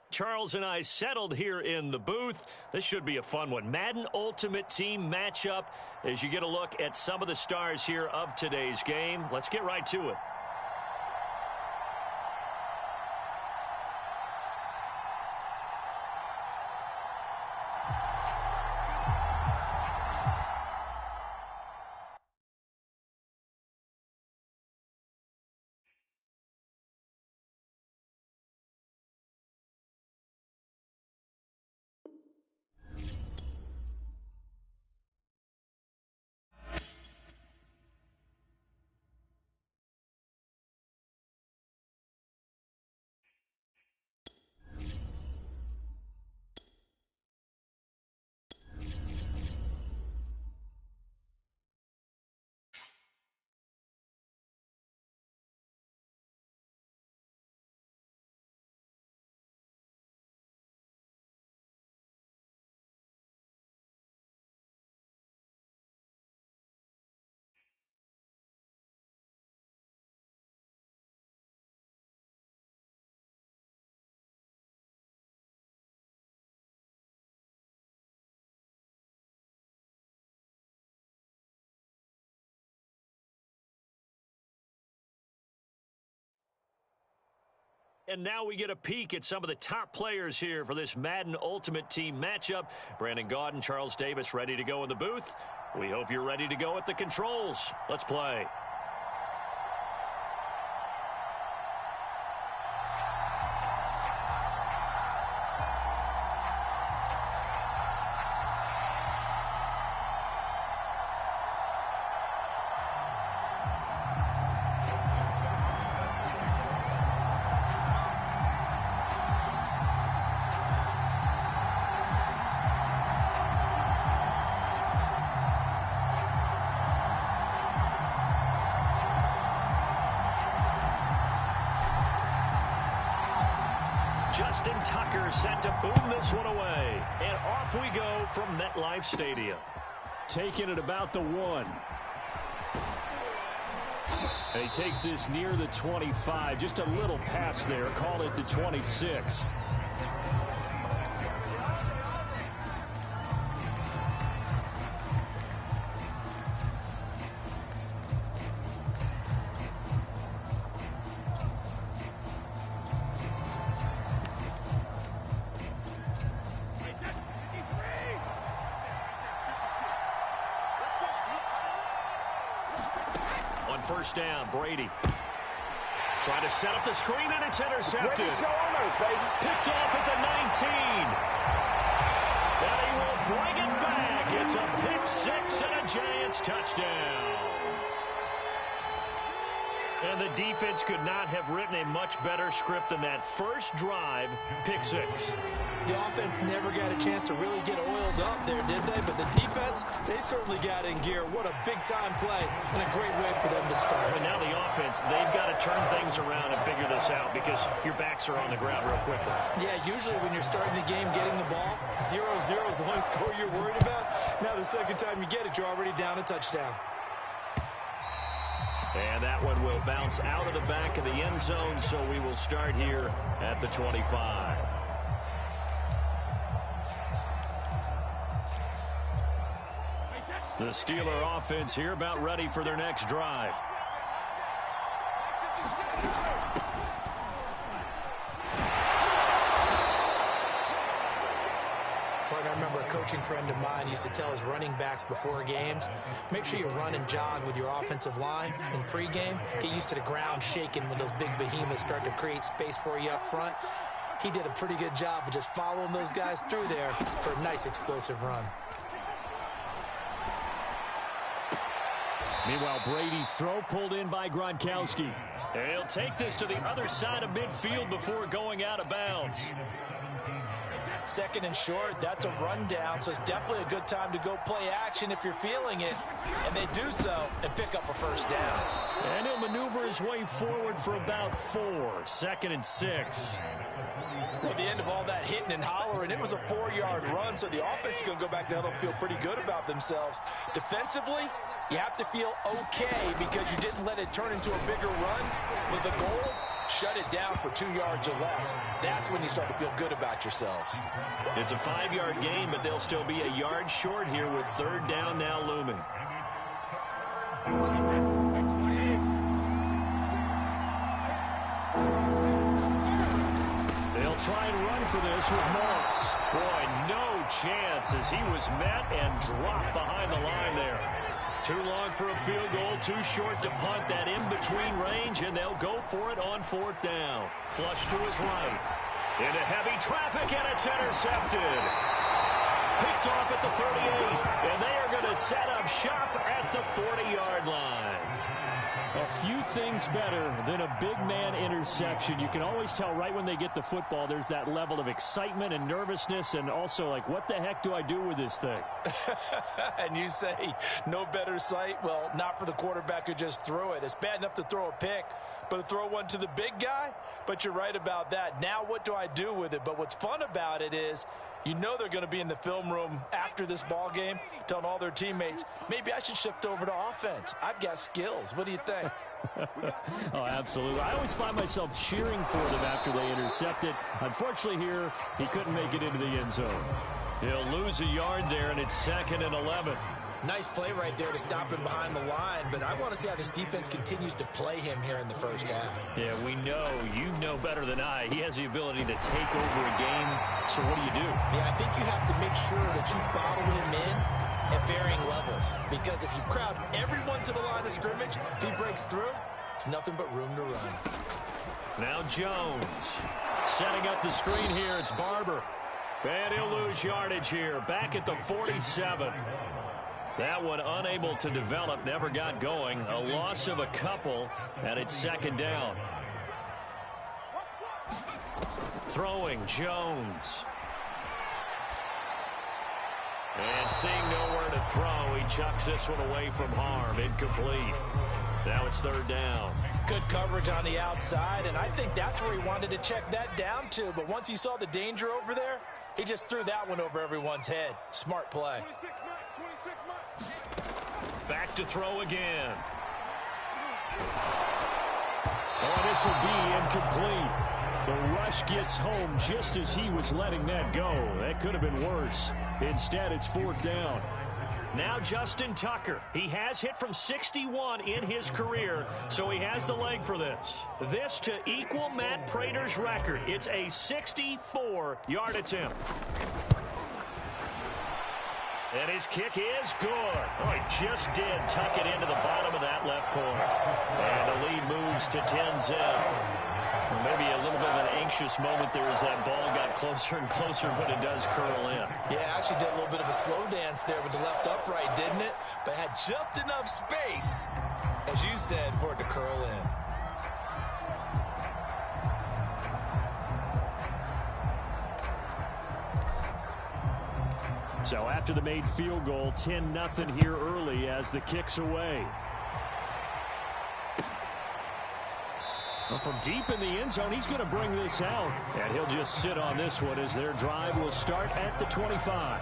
Charles and I settled here in the booth. This should be a fun one. Madden Ultimate Team matchup as you get a look at some of the stars here of today's game. Let's get right to it. And now we get a peek at some of the top players here for this Madden Ultimate Team matchup. Brandon Gaudin, Charles Davis ready to go in the booth. We hope you're ready to go at the controls. Let's play. Justin Tucker set to boom this one away. And off we go from MetLife Stadium. Taking it about the 1. And he takes this near the 25. Just a little pass there. Call it the 26. First down, Brady. Trying to set up the screen, and it's intercepted. Picked off at the 19. And he will bring it back. It's a pick six and a Giants touchdown. And the defense could not have written a much better script than that. First drive, pick six. The offense never got a chance to really get oiled up there, did they? But the defense, they certainly got in gear. What a big-time play and a great way for them to start. And now the offense, they've got to turn things around and figure this out because your backs are on the ground real quickly. Yeah, usually when you're starting the game, getting the ball, 0-0 is the only score you're worried about. Now the second time you get it, you're already down a touchdown. And that one will bounce out of the back of the end zone, so we will start here at the 25. The Steeler offense here about ready for their next drive. I remember a coaching friend of mine used to tell his running backs before games, make sure you run and jog with your offensive line in pregame. Get used to the ground shaking when those big behemoths start to create space for you up front. He did a pretty good job of just following those guys through there for a nice explosive run. Meanwhile, Brady's throw pulled in by Gronkowski. He'll take this to the other side of midfield before going out of bounds. Second and short, that's a rundown, so it's definitely a good time to go play action if you're feeling it. And they do so and pick up a first down. And he'll maneuver his way forward for about 4. 2nd and 6. Well, at the end of all that hitting and hollering, it was a 4-yard run, so the offense is going to go back there and feel pretty good about themselves. Defensively, you have to feel okay because you didn't let it turn into a bigger run. But the goal, shut it down for 2 yards or less. That's when you start to feel good about yourselves. It's a 5-yard gain, but they'll still be a yard short here with third down now looming. They'll try and run for this with Moss. Boy, no chance as he was met and dropped behind the line there. Too long for a field goal, too short to punt. That in-between range, and they'll go for it on fourth down. Flush to his right. Into heavy traffic, and it's intercepted. Picked off at the 38, and they are going to set up shop at the 40-yard line. A few things better than a big man interception. You can always tell right when they get the football, there's that level of excitement and nervousness, and also like, what the heck do I do with this thing? And you say, no better sight? Well, not for the quarterback who just threw it. It's bad enough to throw a pick, but to throw one to the big guy? But you're right about that. Now what do I do with it? But what's fun about it is, you know they're going to be in the film room after this ball game telling all their teammates, maybe I should shift over to offense. I've got skills. What do you think? Oh, absolutely. I always find myself cheering for them after they intercept it. Unfortunately here, he couldn't make it into the end zone. He'll lose a yard there, and it's 2nd and 11. Nice play right there to stop him behind the line, but I want to see how this defense continues to play him here in the first half. Yeah, we know. You know better than I. He has the ability to take over a game, so what do you do? Yeah, I think you have to make sure that you bottle him in at varying levels, because if you crowd everyone to the line of scrimmage, if he breaks through, it's nothing but room to run. Now Jones setting up the screen here. It's Barber. And he'll lose yardage here. Back at the 47. That one unable to develop, never got going. A loss of a couple, and it's 2nd down. Throwing, Jones. And seeing nowhere to throw, he chucks this one away from harm. Incomplete. Now it's 3rd down. Good coverage on the outside, and I think that's where he wanted to check that down to. But once he saw the danger over there, he just threw that one over everyone's head. Smart play. Back to throw again. Oh, this will be incomplete. The rush gets home just as he was letting that go. That could have been worse. Instead, it's 4th down. Now Justin Tucker. He has hit from 61 in his career, so he has the leg for this. This to equal Matt Prater's record. It's a 64-yard attempt. And his kick is good. Oh, he just did tuck it into the bottom of that left corner. And the lead moves to 10-0. Maybe a little bit of an anxious moment there as that ball got closer and closer, but it does curl in. Yeah, actually did a little bit of a slow dance there with the left upright, didn't it? But had just enough space, as you said, for it to curl in. So after the made field goal, 10-0 here early as the kick's away. Well, from deep in the end zone, he's going to bring this out. And he'll just sit on this one as their drive will start at the 25.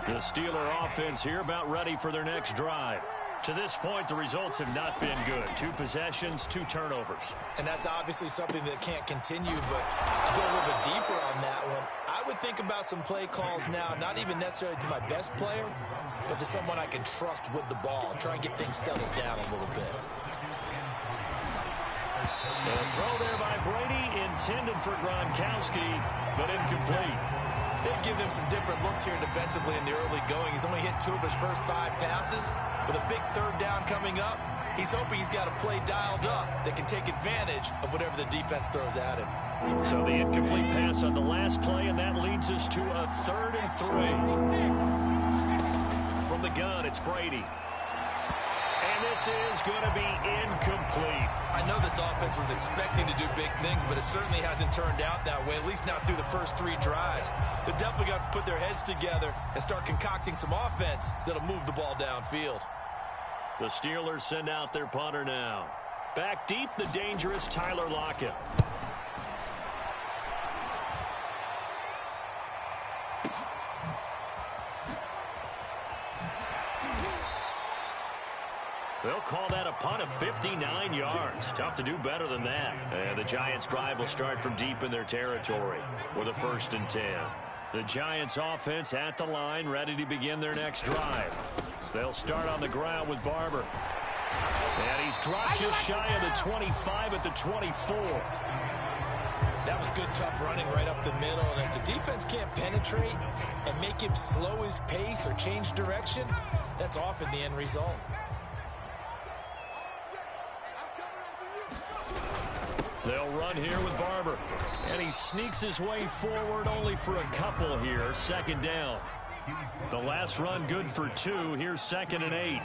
The Steeler offense here about ready for their next drive. To this point, the results have not been good. 2 possessions, 2 turnovers. And that's obviously something that can't continue, but to go a little bit deeper on that one, I would think about some play calls now, not even necessarily to my best player, but to someone I can trust with the ball. Try and get things settled down a little bit. The throw there by Brady, intended for Gronkowski, but incomplete. They've given him some different looks here defensively in the early going. He's only hit 2 of his first 5 passes. With a big 3rd down coming up, he's hoping he's got a play dialed up that can take advantage of whatever the defense throws at him. So the incomplete pass on the last play, and that leads us to a 3rd and 3. From the gun, it's Brady. And this is going to be incomplete. I know this offense was expecting to do big things, but it certainly hasn't turned out that way, at least not through the first 3 drives. They're definitely going to have to put their heads together and start concocting some offense that'll move the ball downfield. The Steelers send out their punter now. Back deep, the dangerous Tyler Lockett. They'll call that a punt of 59 yards. Tough to do better than that. And the Giants' drive will start from deep in their territory with a 1st and 10. The Giants' offense at the line, ready to begin their next drive. They'll start on the ground with Barber. And he's dropped just shy of the 25 at the 24. That was good, tough running right up the middle. And if the defense can't penetrate and make him slow his pace or change direction, that's often the end result. They'll run here with Barber. And he sneaks his way forward only for a couple here. 2nd down. The last run good for 2. Here's 2nd and 8.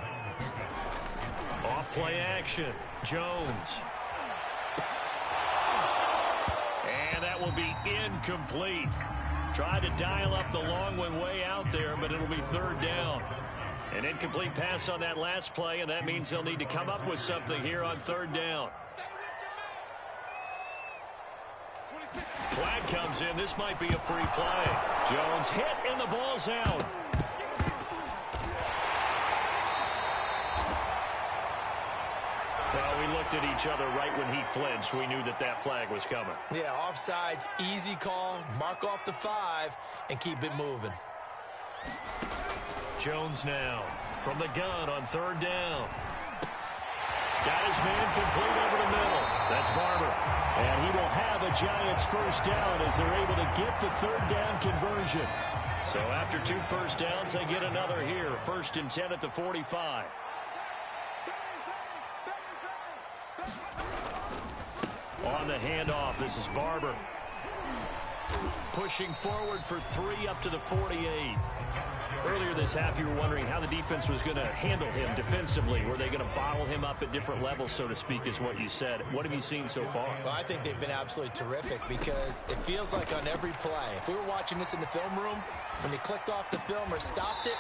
Off play action. Jones. And that will be incomplete. Tried to dial up the long one way out there, but it'll be 3rd down. An incomplete pass on that last play, and that means they'll need to come up with something here on 3rd down. Flag comes in. This might be a free play. Jones hit, and the ball's out. Well, we looked at each other right when he flinched. We knew that that flag was coming. Yeah, offsides, easy call. Mark off the 5 and keep it moving. Jones now from the gun on 3rd down. Got his man complete over the middle. That's Barber. And he will have a Giants 1st down as they're able to get the 3rd down conversion. So after 2 first downs, they get another here. 1st and 10 at the 45. On the handoff, this is Barber. Pushing forward for 3 up to the 48. Earlier this half, you were wondering how the defense was going to handle him defensively. Were they going to bottle him up at different levels, so to speak, is what you said. What have you seen so far? Well, I think they've been absolutely terrific because it feels like on every play, if we were watching this in the film room, when they clicked off the film or stopped it,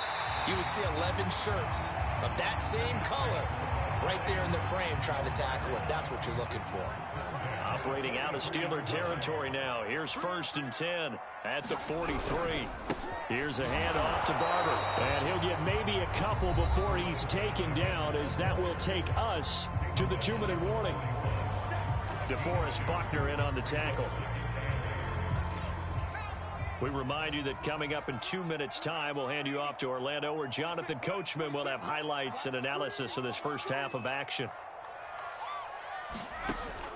you would see 11 shirts of that same color right there in the frame trying to tackle it. That's what you're looking for. Operating out of Steeler territory now. Here's 1st and 10 at the 43. Here's a handoff to Barber. And he'll get maybe a couple before he's taken down, as that will take us to the 2-minute warning. DeForest Buckner in on the tackle. We remind you that coming up in 2 minutes' time, we'll hand you off to Orlando, where Jonathan Coachman will have highlights and analysis of this first half of action.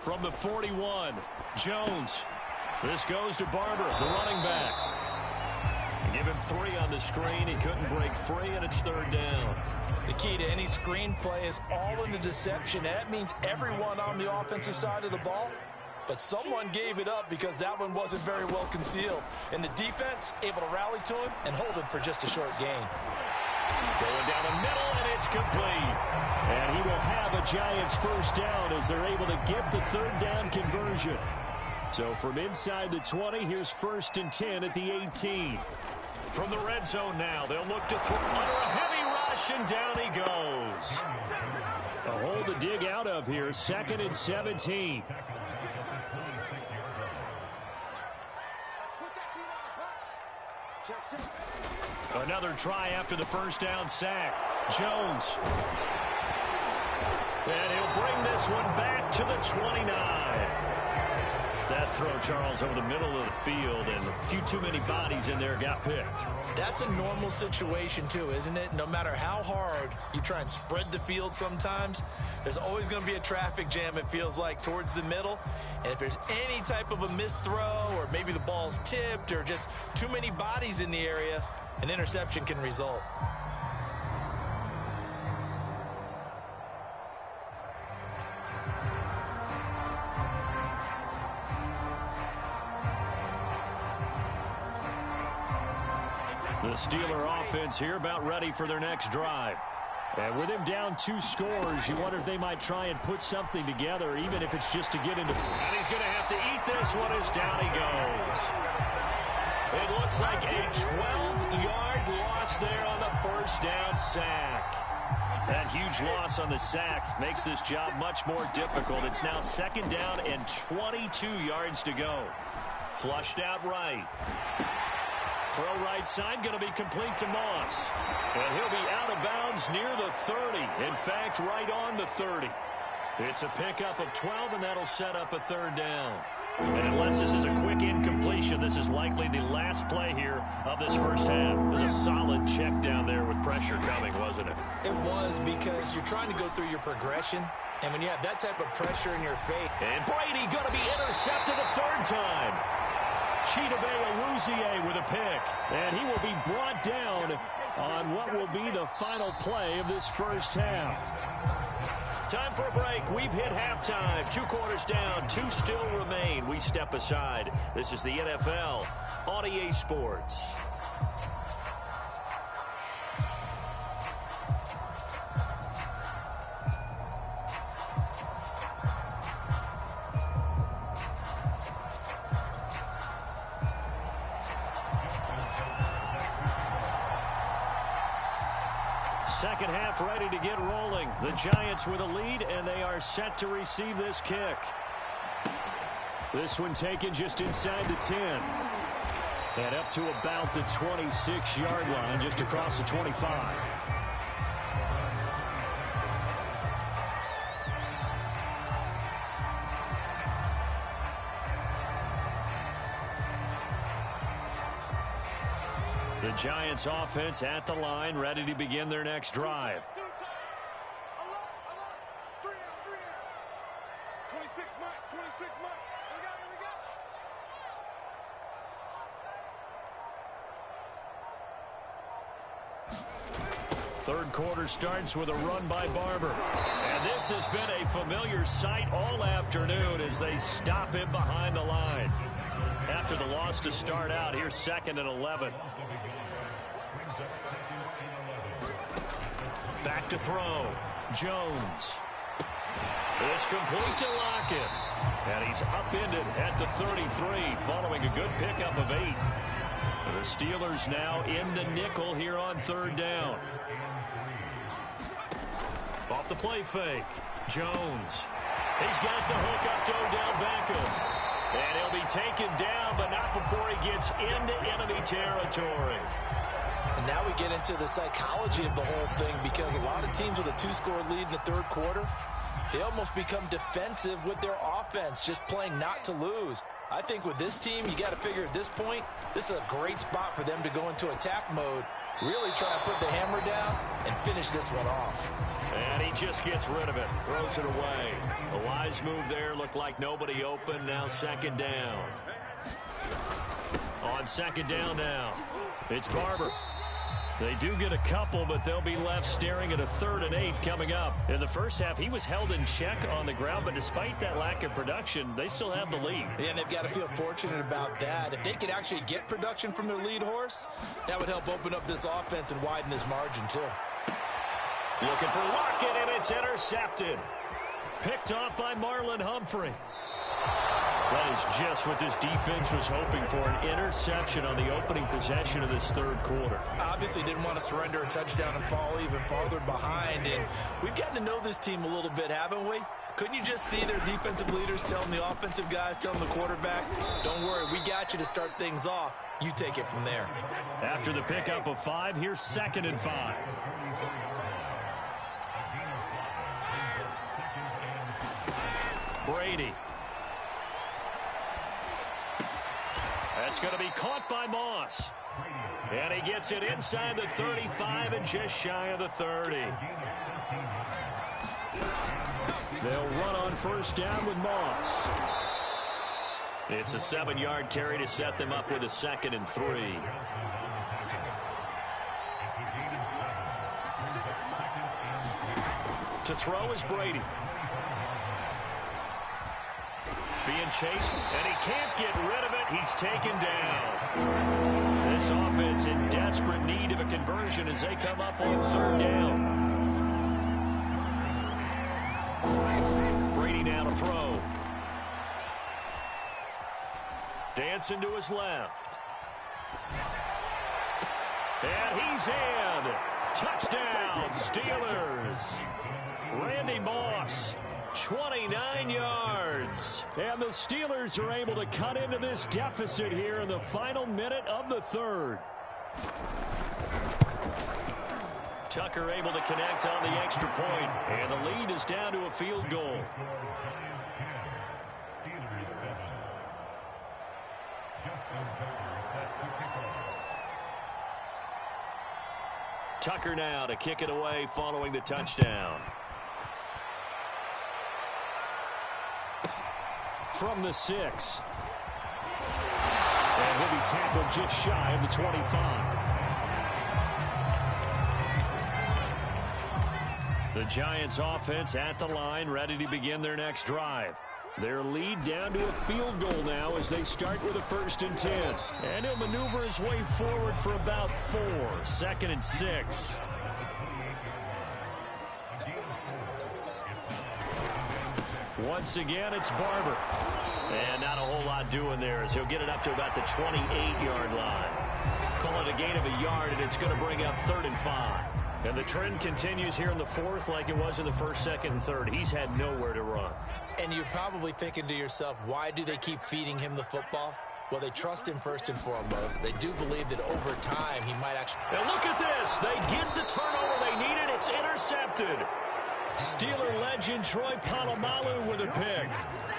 From the 41, Jones. This goes to Barber, the running back. Give him 3 on the screen. He couldn't break free, and it's 3rd down. The key to any screen play is all in the deception. That means everyone on the offensive side of the ball, but someone gave it up because that one wasn't very well concealed. And the defense able to rally to him and hold him for just a short gain. Going down the middle, and it's complete. And he will have a Giants 1st down as they're able to get the 3rd down conversion. So from inside the 20, here's 1st and 10 at the 18. From the red zone now, they'll look to throw under a heavy rush, and down he goes. A hole to dig out of here, 2nd and 17. Another try after the 1st down sack. Jones. And he'll bring this one back to the 29. That throw, Charles, over the middle of the field, and a few too many bodies in there got picked. That's a normal situation, too, isn't it? No matter how hard you try and spread the field sometimes, there's always going to be a traffic jam, it feels like, towards the middle. And if there's any type of a missed throw, or maybe the ball's tipped, or just too many bodies in the area, an interception can result. The Steeler offense here about ready for their next drive. And with him down 2 scores, you wonder if they might try and put something together, even if it's just to get into... And he's going to have to eat this one as down he goes. It looks like a 12-yard loss there on the 1st down sack. That huge loss on the sack makes this job much more difficult. It's now 2nd down and 22 yards to go. Flushed out right. Throw right side, going to be complete to Moss. And he'll be out of bounds near the 30. In fact, right on the 30. It's a pickup of 12, and that'll set up a 3rd down. And unless this is a quick incompletion, this is likely the last play here of this first half. It was a solid check down there with pressure coming, wasn't it? It was, because you're trying to go through your progression, and when you have that type of pressure in your face. And Brady going to be intercepted a 3rd time. Chidobe Awuzie with a pick. And he will be brought down on what will be the final play of this first half. Time for a break. We've hit halftime. 2 quarters down. 2 still remain. We step aside. This is the NFL on EA Sports. Second half ready to get rolling. The Giants with a lead, and they are set to receive this kick. This one taken just inside the 10. And up to about the 26-yard line, just across the 25. The Giants offense at the line, ready to begin their next drive. Third quarter starts with a run by Barber. And this has been a familiar sight all afternoon as they stop him behind the line. After the loss to start out, here's 2nd and 11. Back to throw. Jones. It's complete to Lockett. And he's upended at the 33 following a good pickup of 8. The Steelers now in the nickel here on 3rd down. Off the play fake. Jones. He's got the hook up to Odell Beckham. And he'll be taken down, but not before he gets into enemy territory. And now we get into the psychology of the whole thing, because a lot of teams with a 2-score lead in the 3rd quarter, they almost become defensive with their offense, just playing not to lose. I think with this team, you got to figure at this point, this is a great spot for them to go into attack mode, really try to put the hammer down and finish this one off. And he just gets rid of it, throws it away. A wise move there, looked like nobody open, now 2nd down. On 2nd down now, it's Barber. They do get a couple, but they'll be left staring at a 3rd and 8 coming up. In the first half, he was held in check on the ground, but despite that lack of production, they still have the lead. Yeah, and they've got to feel fortunate about that. If they could actually get production from their lead horse, that would help open up this offense and widen this margin too. Looking for Lockett, and it's intercepted. Picked off by Marlon Humphrey. That is just what this defense was hoping for, an interception on the opening possession of this 3rd quarter. Obviously didn't want to surrender a touchdown and fall even farther behind, and we've gotten to know this team a little bit, haven't we? Couldn't you just see their defensive leaders telling the offensive guys, telling the quarterback, don't worry, we got you to start things off. You take it from there. After the pickup of 5, here's 2nd and 5. Brady. That's going to be caught by Moss. And he gets it inside the 35 and just shy of the 30. They'll run on 1st down with Moss. It's a 7-yard carry to set them up with a 2nd and 3. To throw is Brady. Being chased, and he can't get rid of it. He's taken down. This offense in desperate need of a conversion as they come up on 3rd down. Brady now to throw. Dancing to his left. And he's in. Touchdown, Steelers. Randy Moss, 29 yards. And the Steelers are able to cut into this deficit here in the final minute of the third. Tucker able to connect on the extra point, and the lead is down to a field goal. Tucker now to kick it away following the touchdown. From the 6. And he'll be tackled just shy of the 25. The Giants offense at the line, ready to begin their next drive. Their lead down to a field goal now as they start with a 1st and 10. And he'll maneuver his way forward for about 4. 2nd and 6. Once again, it's Barber. And not a whole lot doing there as he'll get it up to about the 28-yard line. Call it a gain of a yard, and it's going to bring up 3rd and 5. And the trend continues here in the 4th like it was in the 1st, 2nd, and 3rd. He's had nowhere to run. And you're probably thinking to yourself, why do they keep feeding him the football? Well, they trust him first and foremost. They do believe that over time he might actually... Now look at this. They get the turnover they needed. It's intercepted. Steeler legend Troy Polamalu with a pick.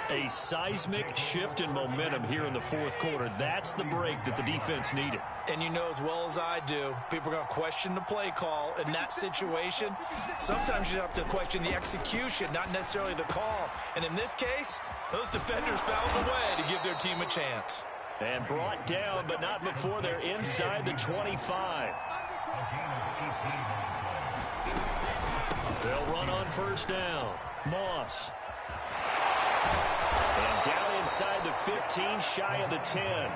A seismic shift in momentum here in the 4th quarter. That's the break that the defense needed. And you know as well as I do, people are going to question the play call in that situation. Sometimes you have to question the execution, not necessarily the call. And in this case, those defenders found a way to give their team a chance. And brought down, but not before they're inside the 25. They'll run on 1st down. Moss. And down inside the 15, shy of the 10.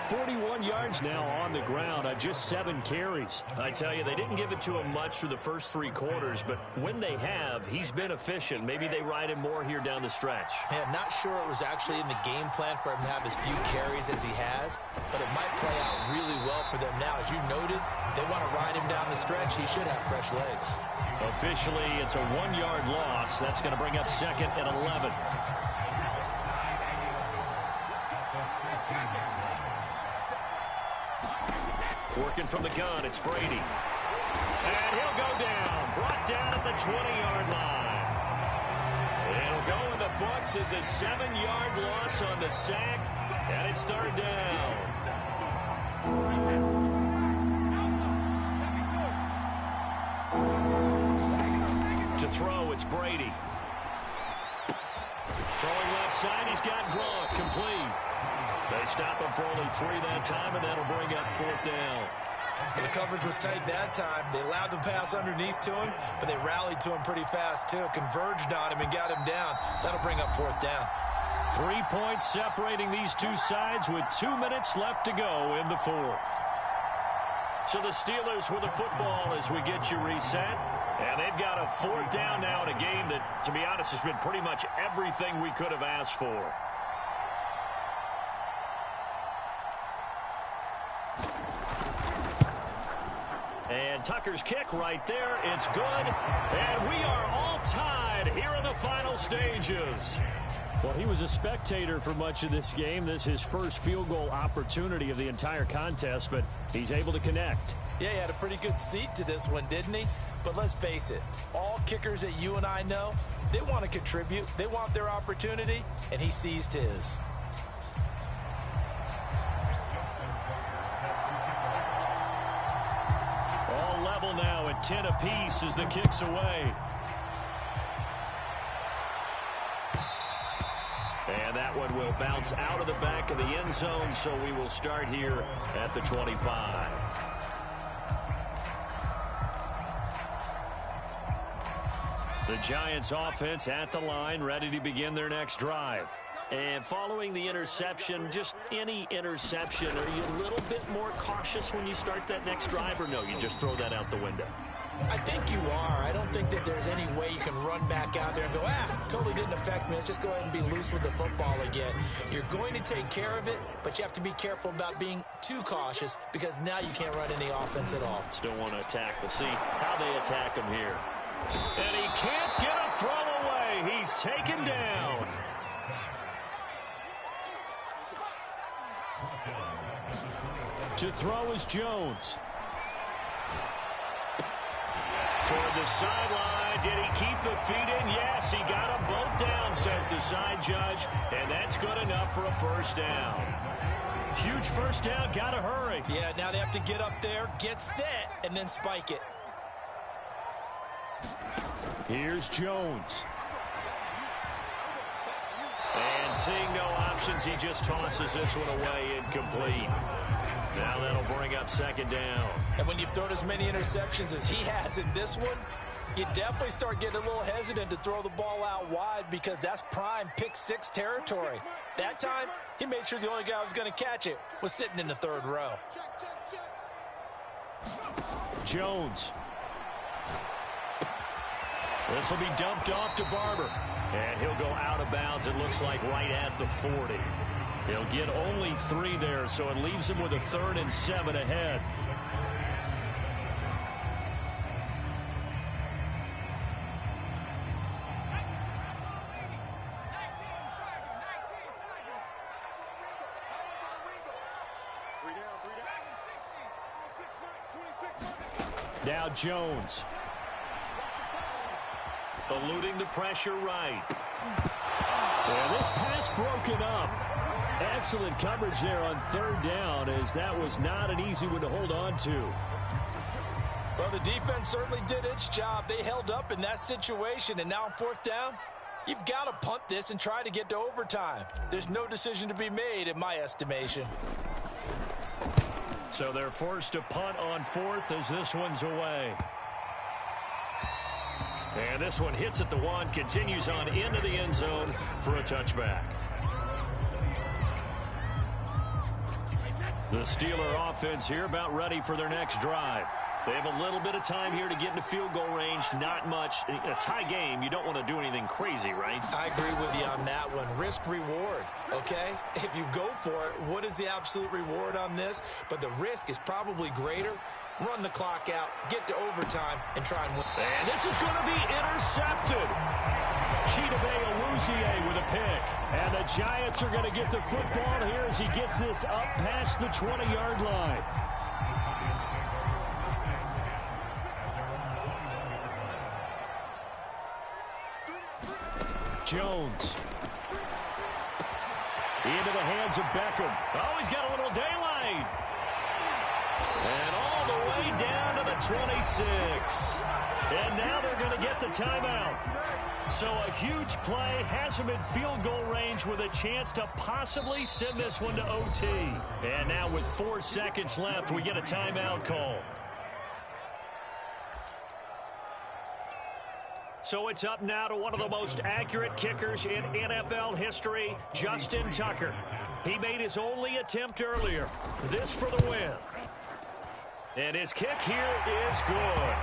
41 yards now on the ground on just 7 carries. I tell you, they didn't give it to him much through the first 3 quarters, but when they have, he's been efficient. Maybe they ride him more here down the stretch. Yeah, not sure it was actually in the game plan for him to have as few carries as he has, but it might play out really well for them now. As you noted, if they want to ride him down the stretch, he should have fresh legs. Officially, it's a 1-yard loss. That's going to bring up 2nd and 11. Working from the gun, it's Brady. And he'll go down. Brought down at the 20-yard line. It'll go in the books as a 7-yard loss on the sack. And it's 3rd down. To throw, it's Brady. Throwing left side, he's got Gronk, complete. They stop him for only 3 that time, and that'll bring up 4th down. Well, the coverage was tight that time. They allowed the pass underneath to him, but they rallied to him pretty fast, too. Converged on him and got him down. That'll bring up 4th down. 3 points separating these two sides with 2 minutes left to go in the 4th. So the Steelers with the football as we get you reset. And they've got a 4th down now in a game that, to be honest, has been pretty much everything we could have asked for. And Tucker's kick right there. It's good. And we are all tied here in the final stages. Well, he was a spectator for much of this game. This is his first field goal opportunity of the entire contest, but he's able to connect. Yeah, he had a pretty good seat to this one, didn't he? But let's face it, all kickers that you and I know, they want to contribute. They want their opportunity, and he seized his. All level now at 10 apiece as the kick's away. And that one will bounce out of the back of the end zone, so we will start here at the 25. The Giants offense at the line, ready to begin their next drive. And following the interception, just any interception, are you a little bit more cautious when you start that next drive, or no, you just throw that out the window? I think you are. I don't think that there's any way you can run back out there and go, totally didn't affect me. Let's just go ahead and be loose with the football again. You're going to take care of it, but you have to be careful about being too cautious because now you can't run any offense at all. Still want to attack. We'll see how they attack him here. And he can't get a throw away. He's taken down. To throw is Jones. Toward the sideline. Did he keep the feet in? Yes, he got them both down, says the side judge. And that's good enough for a first down. Huge first down. Got to hurry. Yeah, now they have to get up there, get set, and then spike it. Here's Jones. And seeing no options, he just tosses this one away incomplete. Now that'll bring up second down. And when you've thrown as many interceptions as he has in this one, you definitely start getting a little hesitant to throw the ball out wide because that's prime pick-6 territory. That time, he made sure the only guy who was going to catch it was sitting in the third row. Jones. This will be dumped off to Barber. And he'll go out of bounds, it looks like, right at the 40. He'll get only 3 there, so it leaves him with a 3rd and 7 ahead. Now Jones. Eluding the pressure right. Yeah, this pass broken up. Excellent coverage there on 3rd down, as that was not an easy one to hold on to. Well, the defense certainly did its job. They held up in that situation, and now on 4th down, you've got to punt this and try to get to overtime. There's no decision to be made, in my estimation. So they're forced to punt on 4th as this one's away. And this one hits at the 1, continues on into the end zone for a touchback. The Steeler offense here about ready for their next drive. They have a little bit of time here to get into field goal range, not much. In a tie game, you don't want to do anything crazy, right? I agree with you on that one. Risk-reward, okay? If you go for it, what is the absolute reward on this? But the risk is probably greater. Run the clock out, get to overtime, and try and win. And this is going to be intercepted. Chidobe Awuzie with a pick. And the Giants are going to get the football here as he gets this up past the 20-yard line. Jones. Into the hands of Beckham. Oh, he's got a little daylight. And all the way down to the 26. And now they're going to get the timeout. So a huge play has him in field goal range with a chance to possibly send this one to OT. And now with 4 seconds left, we get a timeout call. So it's up now to one of the most accurate kickers in NFL history, Justin Tucker. He made his only attempt earlier. This for the win. And his kick here is good.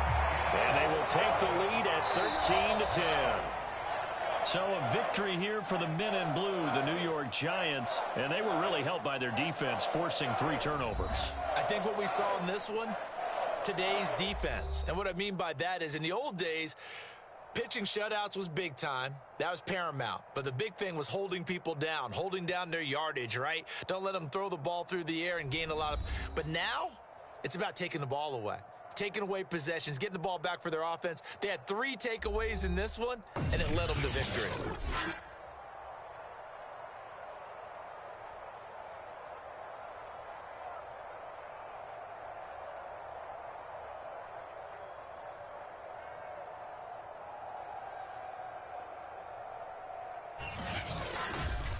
And they will take the lead at 13-10. So a victory here for the men in blue, the New York Giants. And they were really helped by their defense, forcing 3 turnovers. I think what we saw in this one, today's defense. And what I mean by that is in the old days, pitching shutouts was big time. That was paramount. But the big thing was holding people down, holding down their yardage, right? Don't let them throw the ball through the air and gain a lot of... But now, it's about taking the ball away. Taking away possessions, getting the ball back for their offense. They had 3 takeaways in this one, and it led them to victory.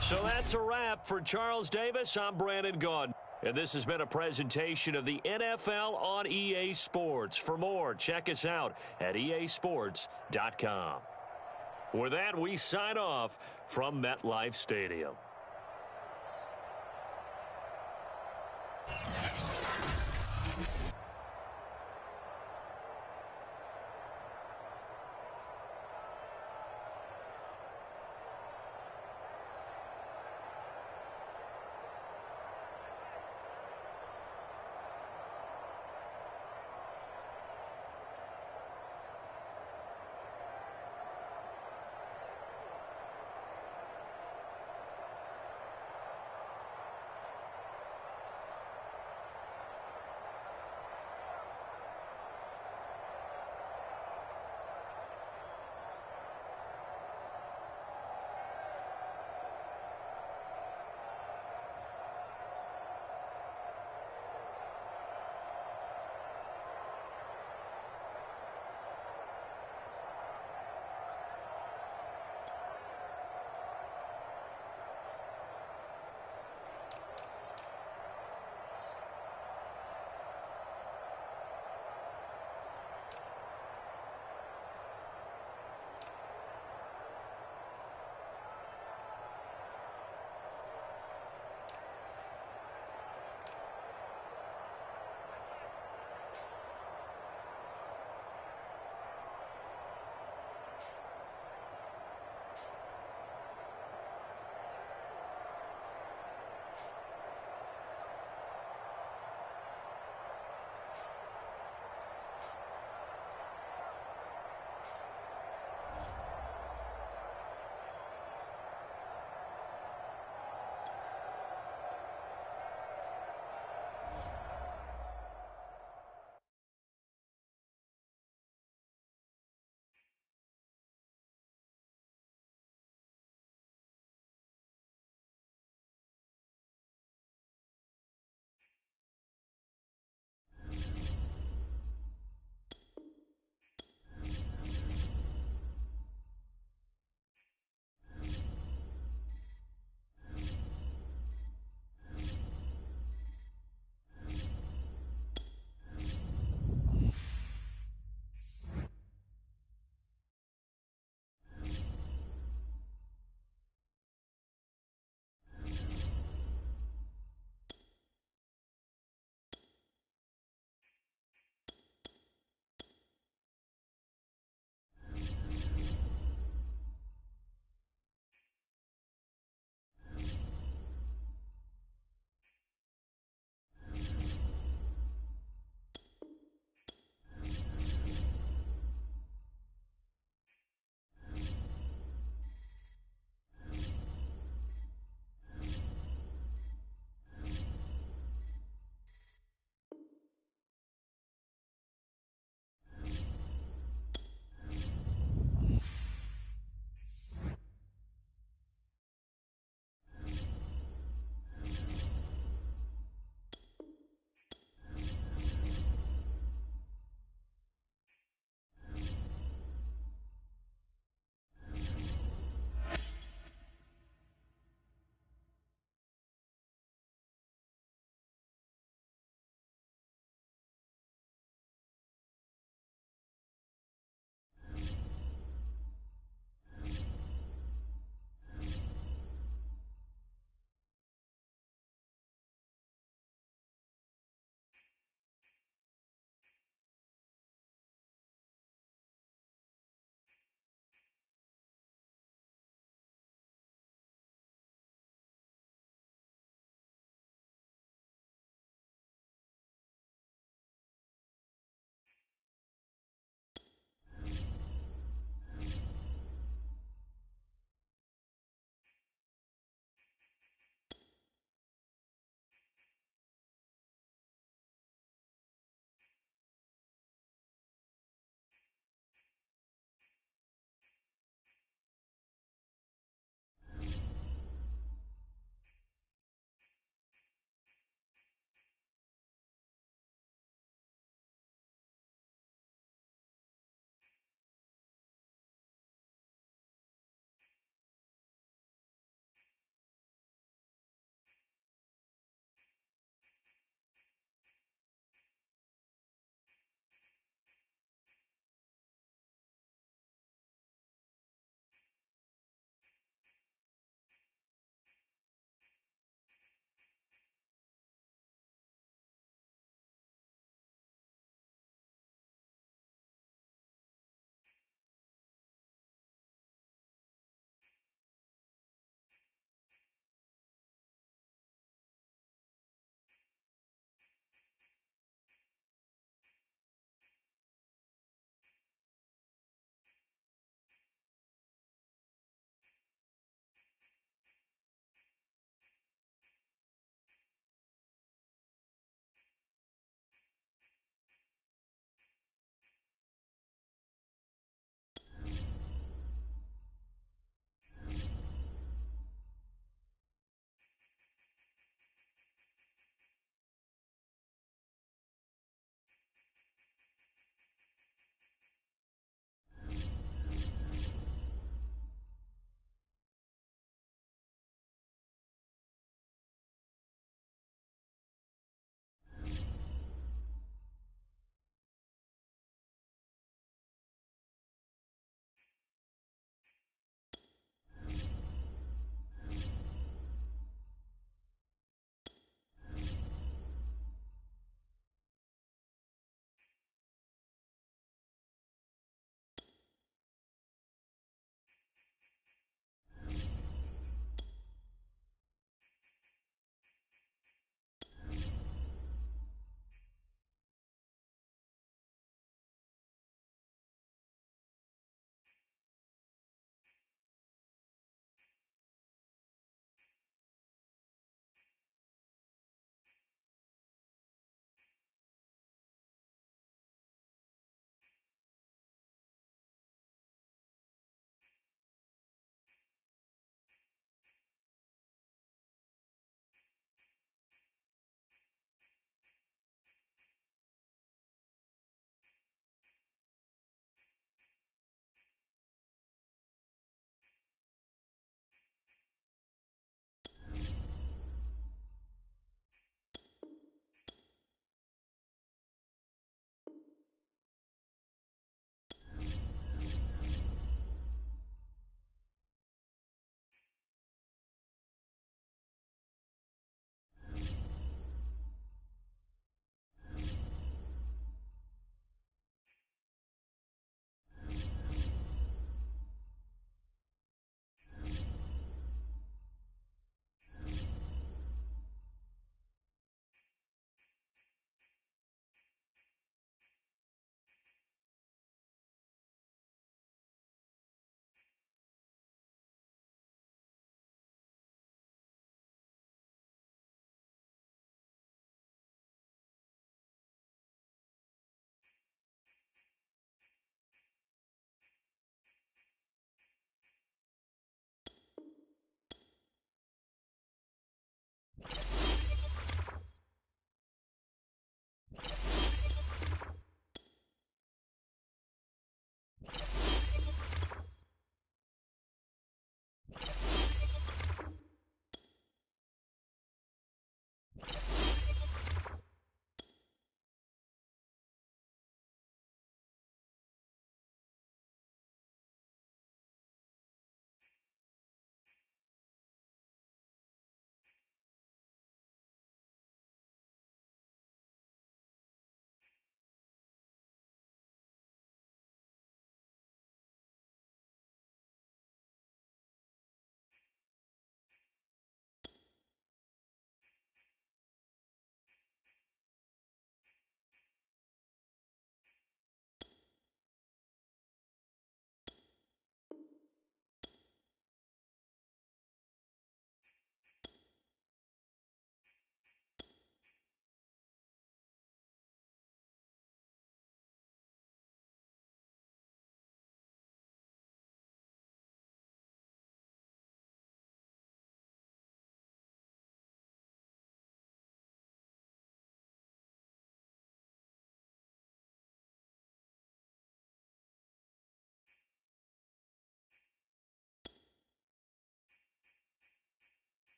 So that's a wrap for Charles Davis. I'm Brandon Gaudin. And this has been a presentation of the NFL on EA Sports. For more, check us out at easports.com. With that, we sign off from MetLife Stadium.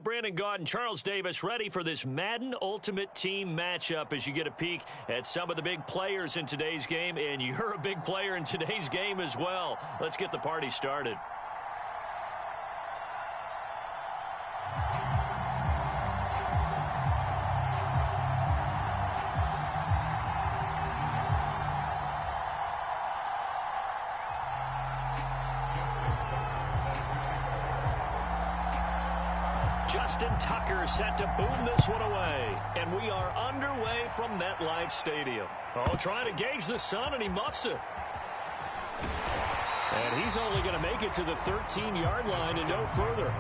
Brandon Gaudin and Charles Davis ready for this Madden Ultimate Team matchup as you get a peek at some of the big players in today's game, and you're a big player in today's game as well. Let's get the party started. Justin Tucker set to boom this one away. And we are underway from MetLife Stadium. Oh, trying to gauge the sun, and he muffs it. And he's only going to make it to the 13-yard line and no further.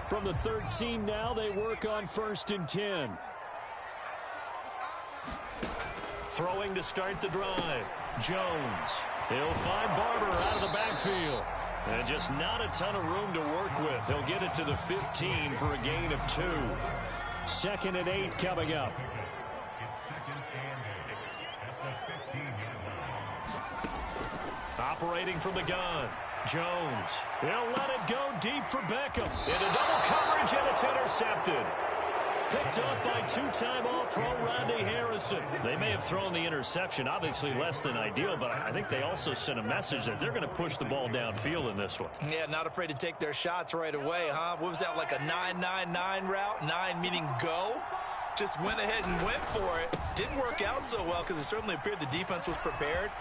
From the 13 now, they work on 1st and 10. Throwing to start the drive. Jones. He'll find Barber out of the backfield. And just not a ton of room to work with. He'll get it to the 15 for a gain of 2. 2nd and 8 coming up. Operating from the gun. Jones. He'll let it go deep for Beckham. Into double coverage, and it's intercepted. Picked up by two-time All-Pro Rodney Harrison. They may have thrown the interception, obviously less than ideal, but I think they also sent a message that they're going to push the ball downfield in this one. Yeah, not afraid to take their shots right away, huh? What was that, like a 9-9-9 route? 9 meaning go? Just went ahead and went for it. Didn't work out so well because it certainly appeared the defense was prepared.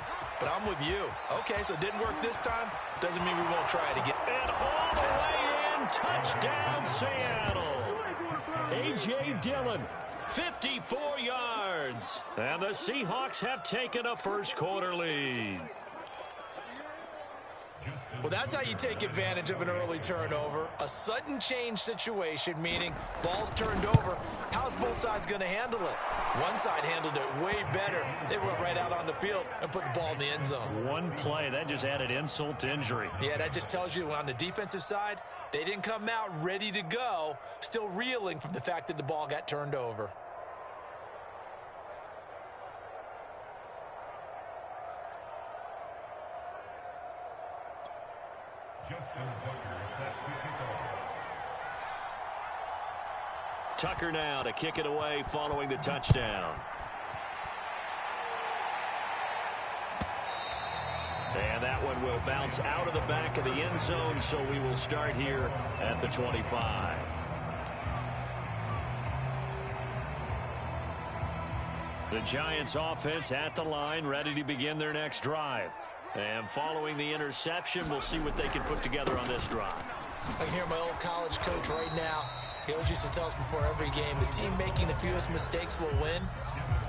But I'm with you. Okay, so it didn't work this time. Doesn't mean we won't try it again. And all the way in, touchdown Seattle. A.J. Dillon. 54 yards. And the Seahawks have taken a first-quarter lead. Well, that's how you take advantage of an early turnover. A sudden change situation, meaning ball's turned over. How's both sides going to handle it? One side handled it way better. They went right out on the field and put the ball in the end zone. One play, that just added insult to injury. Yeah, that just tells you on the defensive side, they didn't come out ready to go, still reeling from the fact that the ball got turned over. Tucker now to kick it away following the touchdown. And that one will bounce out of the back of the end zone, so we will start here at the 25. The Giants offense at the line, ready to begin their next drive. And following the interception, we'll see what they can put together on this drive. I can hear my old college coach right now. He always used to tell us before every game, the team making the fewest mistakes will win.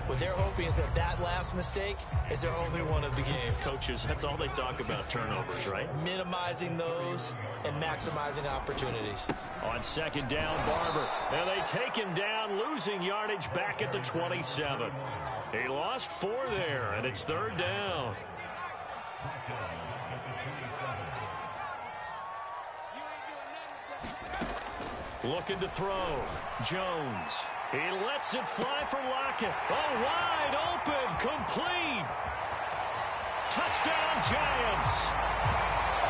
What they're hoping is that that last mistake is their only one of the game. Coaches, that's all they talk about, turnovers, right? Minimizing those and maximizing opportunities. On 2nd down, Barber. And they take him down, losing yardage back at the 27. He lost 4 there, and it's 3rd down. Looking to throw. Jones. He lets it fly for Lockett. Oh, wide open. Complete. Touchdown, Giants.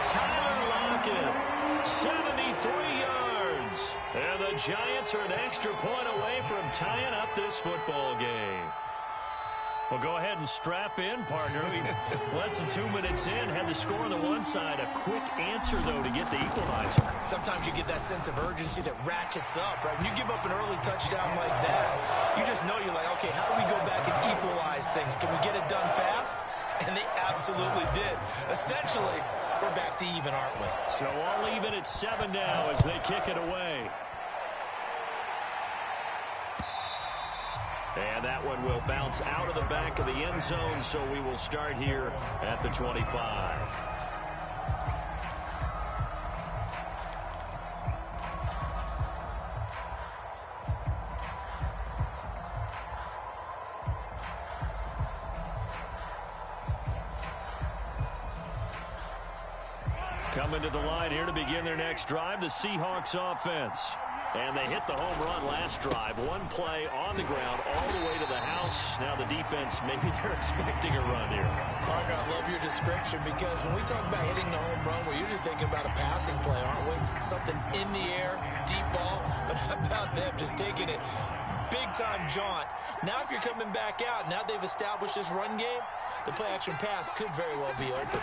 Tyler Lockett. 73 yards. And the Giants are an extra point away from tying up this football game. Well, go ahead and strap in, partner. Less than 2 minutes in, had the score on the one side. A quick answer, though, to get the equalizer. Sometimes you get that sense of urgency that ratchets up, right? When you give up an early touchdown like that, you just know you're like, okay, how do we go back and equalize things? Can we get it done fast? And they absolutely did. Essentially, we're back to even, aren't we? So all even at 7 now as they kick it away. And that one will bounce out of the back of the end zone, so we will start here at the 25. Coming to the line here to begin their next drive, the Seahawks offense. And they hit the home run last drive. One play on the ground all the way to the house. Now the defense, maybe they're expecting a run here. Parker, I love your description because when we talk about hitting the home run, we're usually thinking about a passing play, aren't we? Something in the air, deep ball. But how about them just taking it big-time jaunt? Now if you're coming back out, now they've established this run game, the play-action pass could very well be open.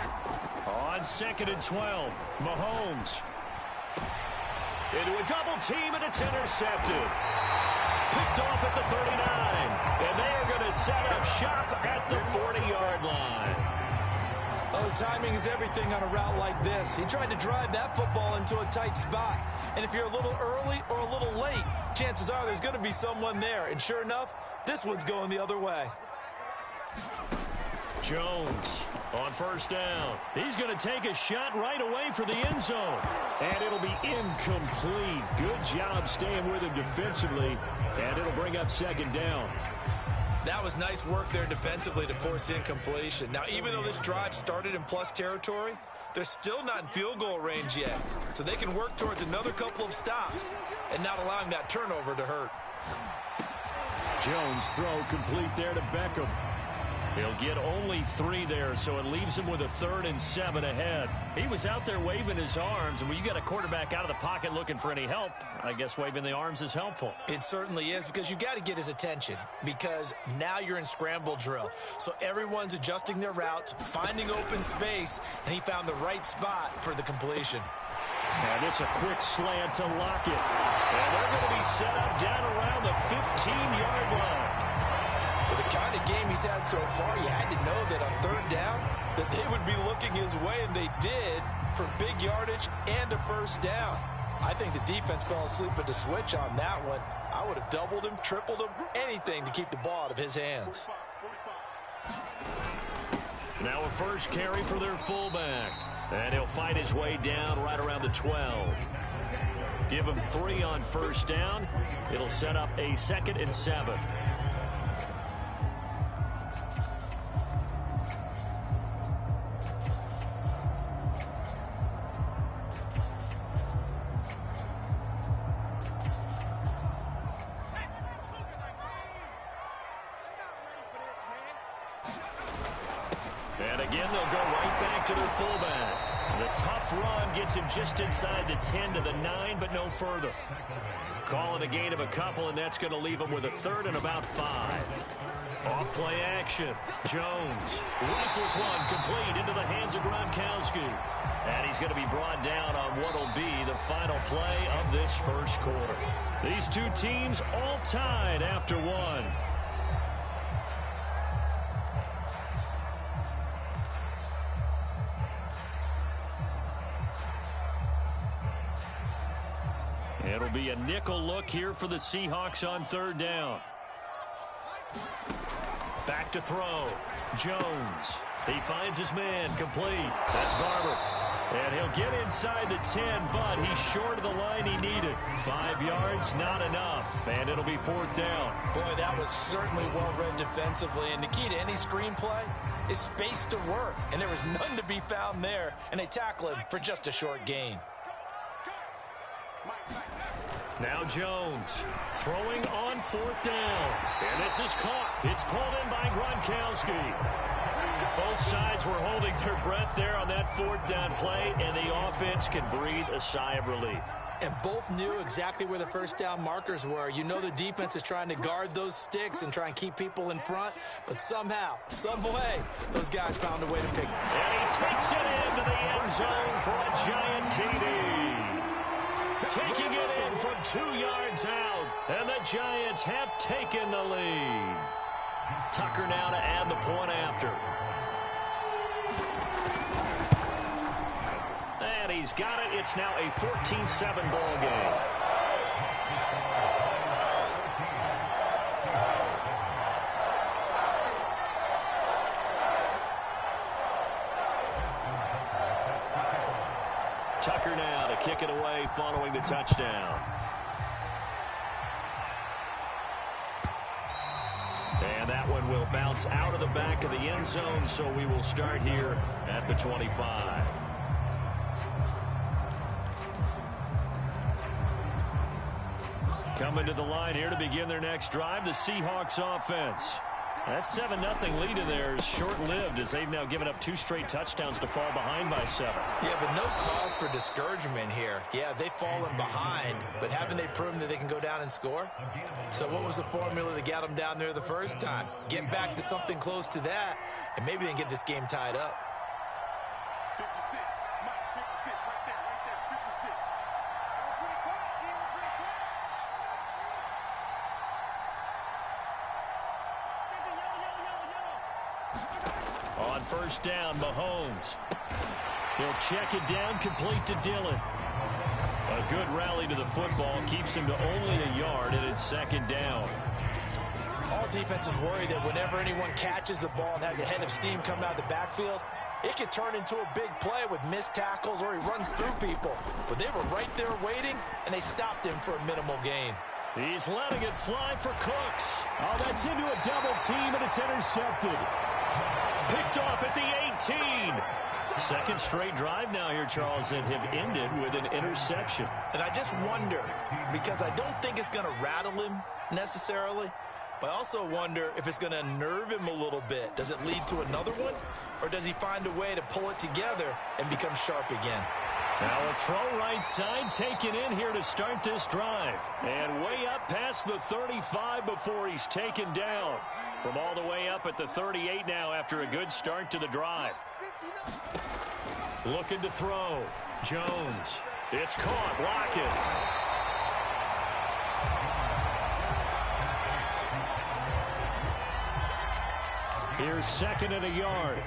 On 2nd and 12, Mahomes. Into a double team, and it's intercepted. Picked off at the 39. And they are going to set up shop at the 40-yard line. Oh, timing is everything on a route like this. He tried to drive that football into a tight spot. And if you're a little early or a little late, chances are there's going to be someone there. And sure enough, this one's going the other way. Jones on 1st down. He's going to take a shot right away for the end zone. And it'll be incomplete. Good job staying with him defensively. And it'll bring up 2nd down. That was nice work there defensively to force incompletion. Now, even though this drive started in plus territory, they're still not in field goal range yet. So they can work towards another couple of stops and not allowing that turnover to hurt. Jones throw complete there to Beckham. He'll get only 3 there, so it leaves him with a 3rd and 7 ahead. He was out there waving his arms, and when you got a quarterback out of the pocket looking for any help, I guess waving the arms is helpful. It certainly is, because you got to get his attention, because now you're in scramble drill. So everyone's adjusting their routes, finding open space, and he found the right spot for the completion. And it's a quick slant to Lockett. And they're going to be set up down around the 15-yard line. With the kind of game he's had so far, you had to know that on 3rd down that they would be looking his way, and they did, for big yardage and a 1st down. I think the defense fell asleep at the switch on that one. I would have doubled him, tripled him, anything to keep the ball out of his hands. Now a first carry for their fullback. And he'll fight his way down right around the 12. Give him 3 on 1st down. It'll set up a 2nd and 7. And again, they'll go right back to their fullback. The tough run gets him just inside the 10 to the 9, but no further. Call it a gain of a couple, and that's going to leave him with a 3rd and about 5. Off play action. Jones rifles one complete into the hands of Gronkowski. And he's going to be brought down on what will be the final play of this first quarter. These two teams all tied after 1. It'll be a nickel look here for the Seahawks on 3rd down. Back to throw. Jones. He finds his man complete. That's Barber. And he'll get inside the 10, but he's short of the line he needed. 5 yards, not enough. And it'll be 4th down. Boy, that was certainly well read defensively. And the key to any screenplay is space to work. And there was none to be found there. And they tackle him for just a short gain. Now Jones throwing on 4th down. And this is caught. It's pulled in by Gronkowski. Both sides were holding their breath there on that 4th down play, and the offense can breathe a sigh of relief. And both knew exactly where the 1st down markers were. You know the defense is trying to guard those sticks and try and keep people in front, but somehow, some way, those guys found a way to pick. And he takes it into the end zone for a giant TD. Taking it in from 2 yards out, and the Giants have taken the lead. Tucker now to add the point after. And he's got it. It's now a 14-7 ball game. Tucker now to kick it away following the touchdown. And that one will bounce out of the back of the end zone, so we will start here at the 25. Coming to the line here to begin their next drive, the Seahawks offense. That 7-0 lead in there is short-lived as they've now given up 2 straight touchdowns to fall behind by 7. Yeah, but no cause for discouragement here. Yeah, they've fallen behind, but haven't they proven that they can go down and score? So what was the formula that got them down there the first time? Get back to something close to that, and maybe they can get this game tied up. 56, Mike, 56, right there, 56. On first down, Mahomes. He'll check it down, complete to Dillon. A good rally to the football keeps him to only a yard, and it's 2nd down. All defenses worry that whenever anyone catches the ball and has a head of steam coming out of the backfield, it could turn into a big play with missed tackles or he runs through people. But they were right there waiting, and they stopped him for a minimal gain. He's letting it fly for Cooks. Oh, that's into a double team, and it's intercepted. Picked off at the 18. Second straight drive now here, Charles, that have ended with an interception. And I just wonder, because I don't think it's going to rattle him necessarily, but I also wonder if it's going to nerve him a little bit. Does it lead to another one, or does he find a way to pull it together and become sharp again? Now a throw right side taken in here to start this drive. And way up past the 35 before he's taken down. From all the way up at the 38 now after a good start to the drive. Looking to throw. Jones. It's caught. Lockett. Here's 2nd and a yard.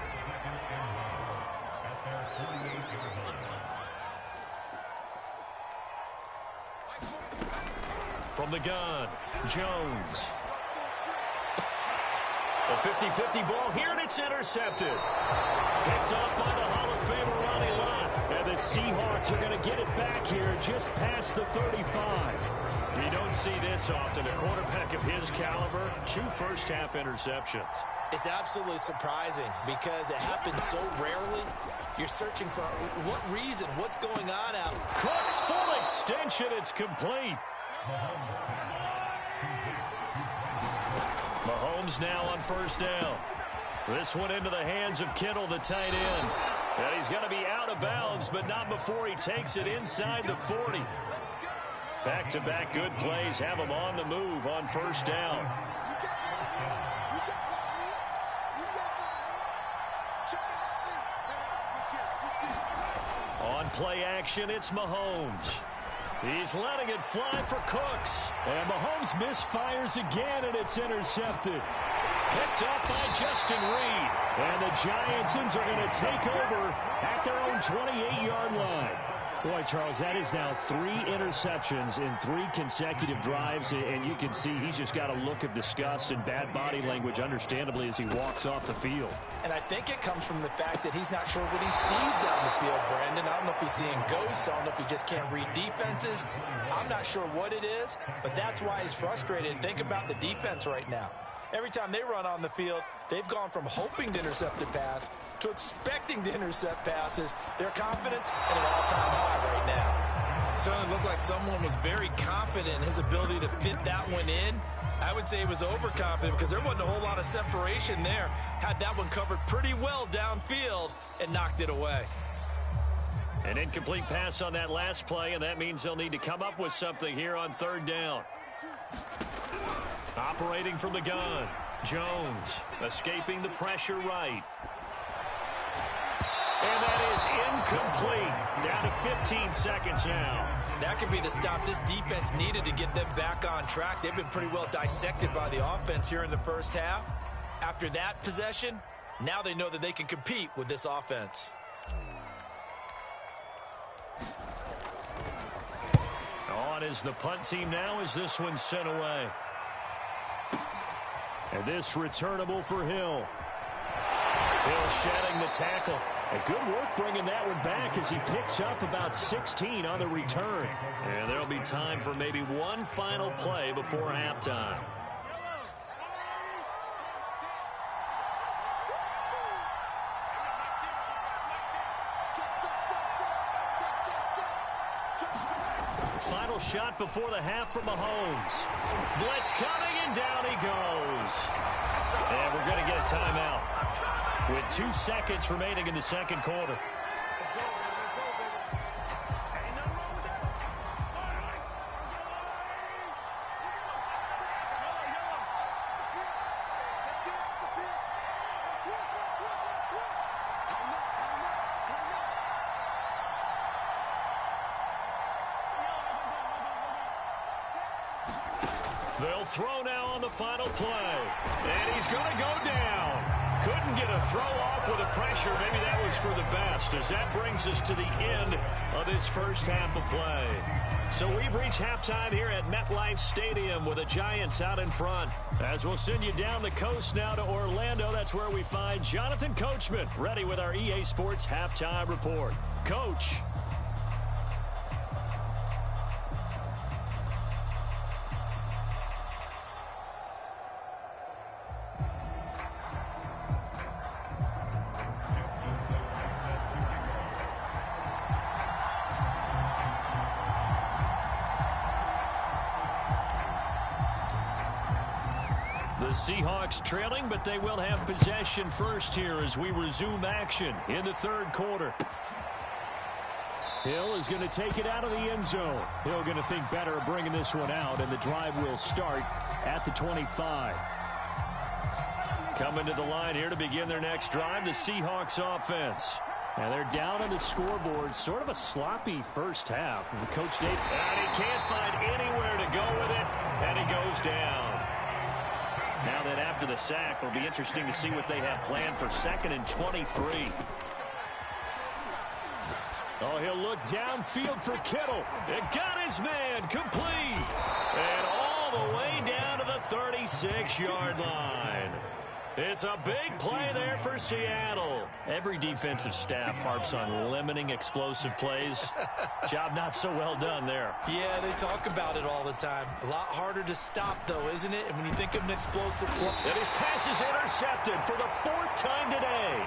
From the gun, Jones. A 50-50 ball here, and it's intercepted. Picked off by the Hall of Famer Ronnie Lott. And the Seahawks are going to get it back here just past the 35. You don't see this often. A quarterback of his caliber, 2 first-half interceptions. It's absolutely surprising because it happens so rarely. You're searching for what reason, what's going on out. Cooks full extension, it's complete. Mahomes now on first down. This one into the hands of Kittle, the tight end. And he's going to be out of bounds, but not before he takes it inside the 40. Back-to-back good plays have him on the move on first down. On play action, it's Mahomes. He's letting it fly for Cooks. And Mahomes misfires again, and it's intercepted. Picked up by Justin Reed. And the Giantsons are going to take over at their own 28-yard line. Boy, Charles, that is now 3 interceptions in 3 consecutive drives, and you can see he's just got a look of disgust and bad body language, understandably, as he walks off the field. And I think it comes from the fact that he's not sure what he sees down the field, Brandon. I don't know if he's seeing ghosts. I don't know if he just can't read defenses. I'm not sure what it is, but that's why he's frustrated. And think about the defense right now. Every time they run on the field, they've gone from hoping to intercept a pass to expecting to intercept passes. Their confidence at an all-time high right now. Certainly looked like someone was very confident in his ability to fit that one in. I would say he was overconfident because there wasn't a whole lot of separation there. Had that one covered pretty well downfield and knocked it away. An incomplete pass on that last play, and that means they'll need to come up with something here on third down. Operating from the gun, Jones escaping the pressure right. And that is incomplete. Down to 15 seconds now. That could be the stop this defense needed to get them back on track. They've been pretty well dissected by the offense here in the first half. After that possession, now they know that they can compete with this offense. On is the punt team now as this one's sent away. And this returnable for Hill. Hill shedding the tackle. A good work bringing that one back as he picks up about 16 on the return. And there'll be time for maybe one final play before halftime. Final little shot before the half from Mahomes. Blitz coming, and down he goes. And we're going to get a timeout with 2 seconds remaining in the second quarter. They'll throw now on the final play. And he's going to go down. Couldn't get a throw off with the pressure. Maybe that was for the best, as that brings us to the end of this first half of play. So we've reached halftime here at MetLife Stadium with the Giants out in front. As we'll send you down the coast now to Orlando, that's where we find Jonathan Coachman, ready with our EA Sports Halftime Report. Coach. The Seahawks trailing, but they will have possession first here as we resume action in the third quarter. Hill is going to take it out of the end zone. Hill going to think better of bringing this one out, and the drive will start at the 25. Coming to the line here to begin their next drive, the Seahawks offense. And they're down on the scoreboard. Sort of a sloppy first half. And Coach Dave, and he can't find anywhere to go with it, and he goes down. Now that after the sack, it'll be interesting to see what they have planned for 2nd and 23. Oh, he'll look downfield for Kittle. It got his man complete. And all the way down to the 36-yard line. It's a big play there for Seattle. Every defensive staff harps on limiting explosive plays. Job not so well done there. Yeah, they talk about it all the time. A lot harder to stop, though, isn't it? And when you think of an explosive play. And his pass is intercepted for the 4th time today.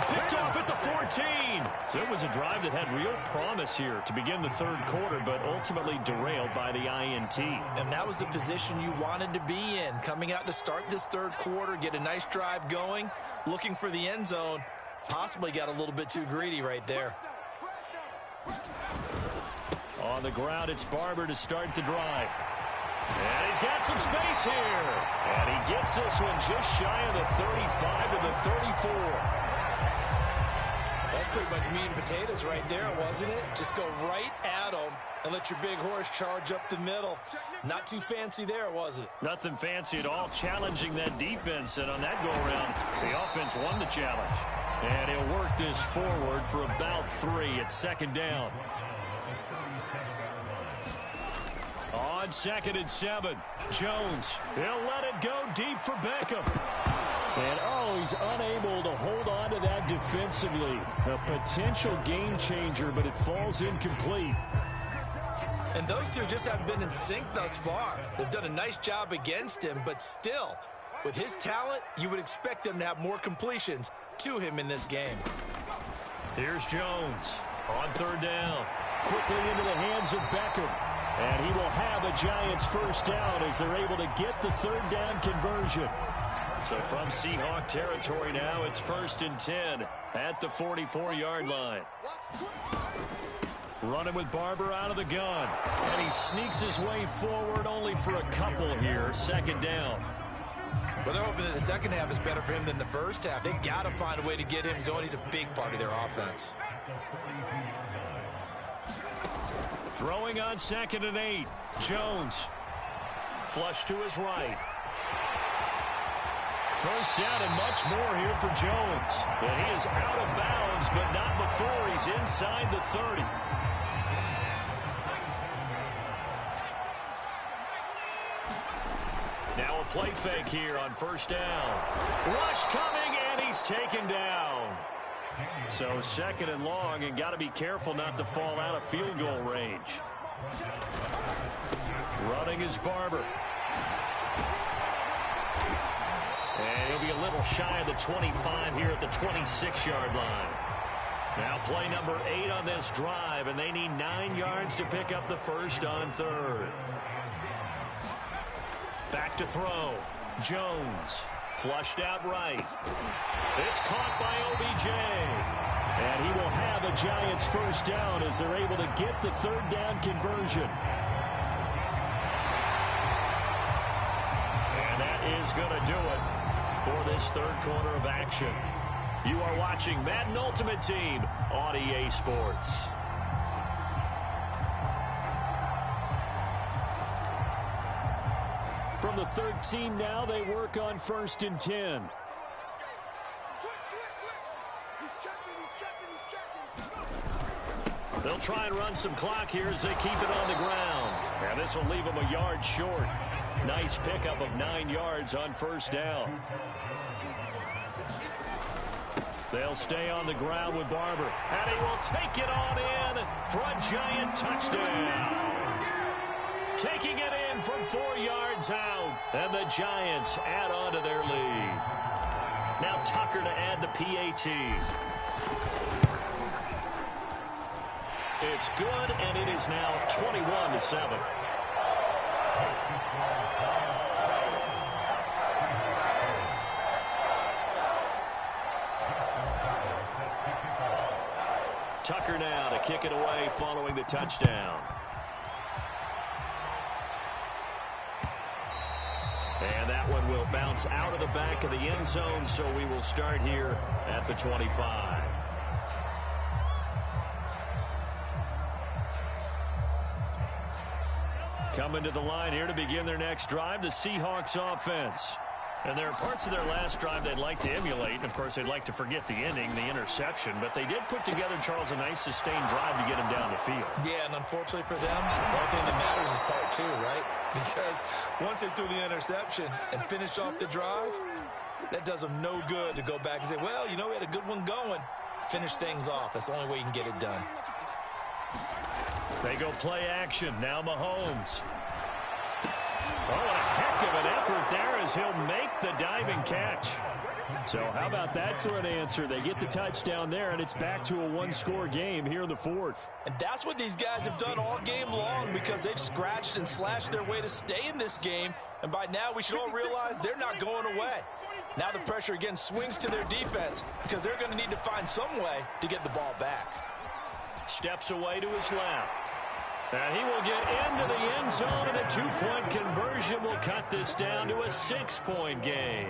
Picked off at the 14. So it was a drive that had real promise here to begin the third quarter, but ultimately derailed by the INT. And that was the position you wanted to be in. Coming out to start this third quarter, get a nice drive going, looking for the end zone. Possibly got a little bit too greedy right there. On the ground, it's Barber to start the drive. And he's got some space here. And he gets this one just shy of the 35 to the 34. That's pretty much meat and potatoes right there, wasn't it? Just go right at them and let your big horse charge up the middle. Not too fancy there, was it? Nothing fancy at all, challenging that defense. And on that go-around, the offense won the challenge. And he'll work this forward for about 3 at 2nd down. On 2nd and 7, Jones. He'll let it go deep for Beckham. And, oh, he's unable to hold on to that defensively. A potential game changer, but it falls incomplete. And those two just haven't been in sync thus far. They've done a nice job against him, but still, with his talent, you would expect them to have more completions to him in this game. Here's Jones on 3rd down. Quickly into the hands of Beckham. And he will have a Giants first down as they're able to get the 3rd down conversion. So from Seahawk territory now, it's 1st and 10 at the 44-yard line. Running with Barber out of the gun. And he sneaks his way forward only for a couple here. 2nd down. Well, they're hoping that the second half is better for him than the first half. They've got to find a way to get him going. He's a big part of their offense. Throwing on 2nd and 8. Jones. Flush to his right. First down and much more here for Jones. And he is out of bounds, but not before he's inside the 30. Now a play fake here on 1st down. Rush coming, and he's taken down. So 2nd and long, and got to be careful not to fall out of field goal range. Running is Barber. And he'll be a little shy of the 25 here at the 26-yard line. Now play number 8 on this drive, and they need 9 yards to pick up the first on third. Back to throw. Jones. Flushed out right. It's caught by OBJ. And he will have a Giants first down as they're able to get the third down conversion. And that is going to do it for this third quarter of action. You are watching Madden Ultimate Team on EA Sports. From the 13 now, they work on 1st and 10. They'll try and run some clock here as they keep it on the ground. And this will leave them a yard short. Nice pickup of 9 yards on first down. They'll stay on the ground with Barber. And he will take it on in for a Giant touchdown. Taking it in from 4 yards out. And the Giants add on to their lead. Now Tucker to add the PAT. It's good, and it is now 21-7. Tucker now to kick it away following the touchdown. And that one will bounce out of the back of the end zone, so we will start here at the 25. Coming to the line here to begin their next drive, the Seahawks offense. And there are parts of their last drive they'd like to emulate. And, of course, they'd like to forget the ending, the interception. But they did put together, Charles, a nice sustained drive to get him down the field. Yeah, and unfortunately for them, the only thing that matters is part 2, right? Because once they threw the interception and finished off the drive, that does them no good to go back and say, well, you know, we had a good one going. Finish things off. That's the only way you can get it done. They go play action. Now Mahomes. Oh, what a heck of an effort there as he'll make the diving catch. So how about that for an answer? They get the touchdown there, and it's back to a one-score game here in the fourth. And that's what these guys have done all game long because they've scratched and slashed their way to stay in this game. And by now, we should all realize they're not going away. Now the pressure again swings to their defense because they're going to need to find some way to get the ball back. Steps away to his left. And he will get into the end zone, and a 2-point conversion will cut this down to a 6-point game.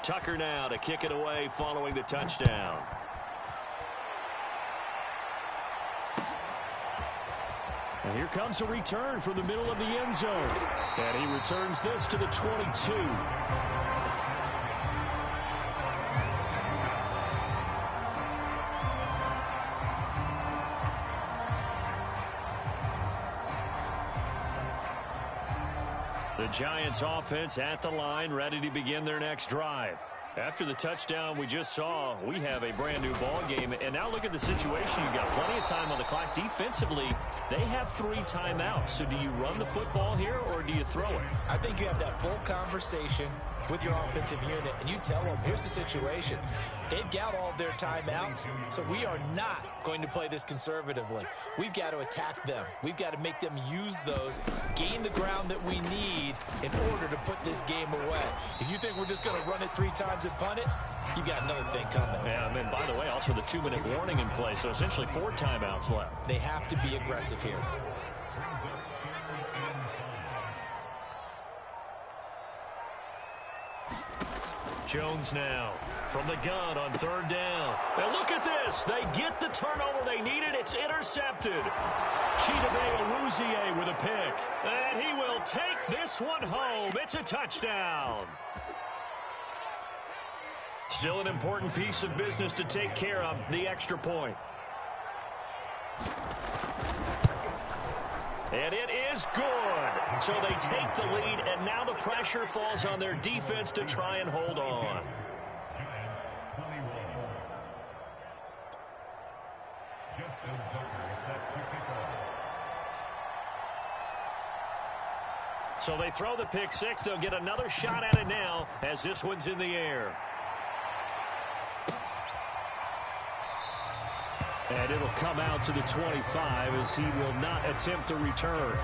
Tucker now to kick it away following the touchdown. And here comes a return from the middle of the end zone. And he returns this to the 22. The Giants offense at the line, ready to begin their next drive. After the touchdown we just saw, we have a brand new ball game. And now look at the situation. You've got plenty of time on the clock. Defensively, they have 3 timeouts. So do you run the football here or do you throw it? I think you have that full conversation with your offensive unit, and you tell them, here's the situation. They've got all their timeouts, so we are not going to play this conservatively. We've got to attack them. We've got to make them use those, gain the ground that we need in order to put this game away. If you think we're just going to run it 3 times and punt it, you got another thing coming. Yeah, and then, by the way, also the 2-minute warning in play, so essentially 4 timeouts left. They have to be aggressive here. Jones now from the gun on 3rd down. And look at this. They get the turnover they needed. It's intercepted. Chidobe Awuzie with a pick. And he will take this one home. It's a touchdown. Still an important piece of business to take care of, the extra point. And it is good. So they take the lead, and now the pressure falls on their defense to try and hold on. So they throw the pick six. They'll get another shot at it now as this one's in the air. And it'll come out to the 25 as he will not attempt to return.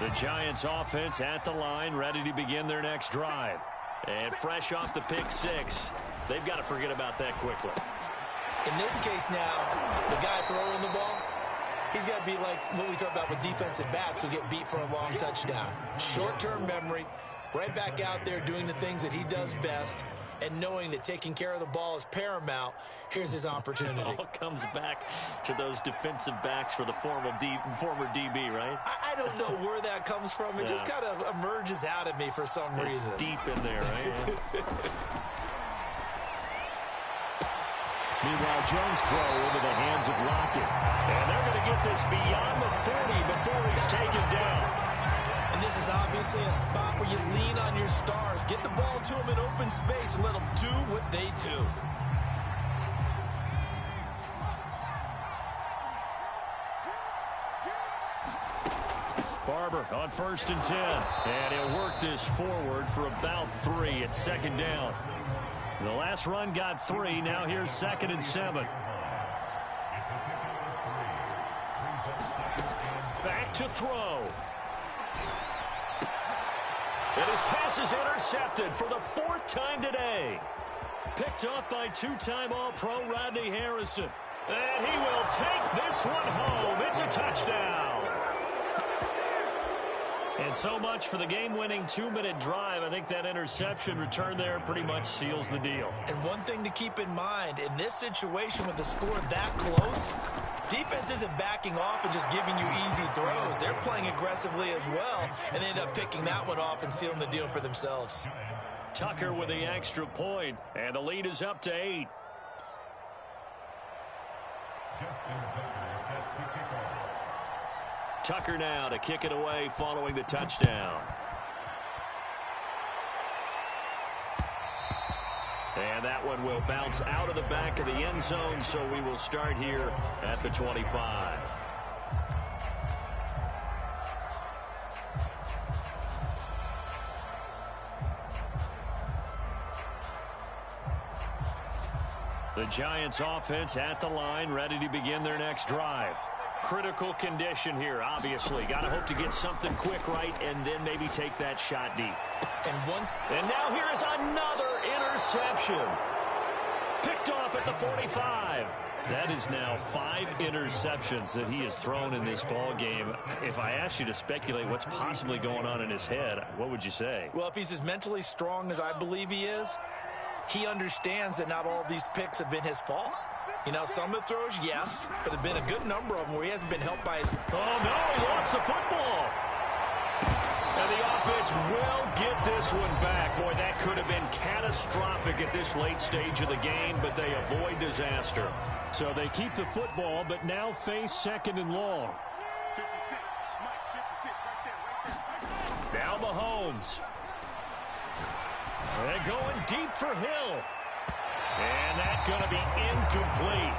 The Giants offense at the line, ready to begin their next drive. And fresh off the pick six, they've got to forget about that quickly. In this case now, the guy throwing the ball, he's got to be like what we talk about with defensive backs who get beat for a long touchdown. Short-term memory, right back out there doing the things that he does best, and knowing that taking care of the ball is paramount. Here's his opportunity. It all comes back to those defensive backs for the former DB, right? I don't know where that comes from. It just kind of emerges out of me for some reason. It's deep in there, right? Meanwhile, Jones' throw into the hands of Lockett. And they're going to get this beyond the 40 before he's taken down. And this is obviously a spot where you lean on your stars. Get the ball to them in open space and let them do what they do. Barber on 1st and 10. And he'll work this forward for about 3 at 2nd down. The last run got 3. Now here's 2nd and 7. Back to throw. And his pass is intercepted for the 4th time today. Picked off by 2-time All-Pro Rodney Harrison. And he will take this one home. It's a touchdown. And so much for the game-winning 2-minute drive. I think that interception return there pretty much seals the deal. And one thing to keep in mind, in this situation with the score that close, defense isn't backing off and just giving you easy throws. They're playing aggressively as well, and they end up picking that one off and sealing the deal for themselves. Tucker with the extra point, and the lead is up to 8. Tucker now to kick it away following the touchdown. And that one will bounce out of the back of the end zone, so we will start here at the 25. The Giants offense at the line, ready to begin their next drive. Critical condition here, obviously. Got to hope to get something quick right and then maybe take that shot deep. And now here is another interception. Picked off at the 45. That is now 5 interceptions that he has thrown in this ball game. If I asked you to speculate what's possibly going on in his head, what would you say? Well, if he's as mentally strong as I believe he is, he understands that not all of these picks have been his fault. You know, some of the throws, yes, but there have been a good number of them where he hasn't been helped by his... Oh, no, he lost the football. And the offense will get this one back. Boy, that could have been catastrophic at this late stage of the game, but they avoid disaster. So they keep the football, but now face 2nd and long. 56, Mike, 56, right there. Now Mahomes. They're going deep for Hill. And that's going to be incomplete.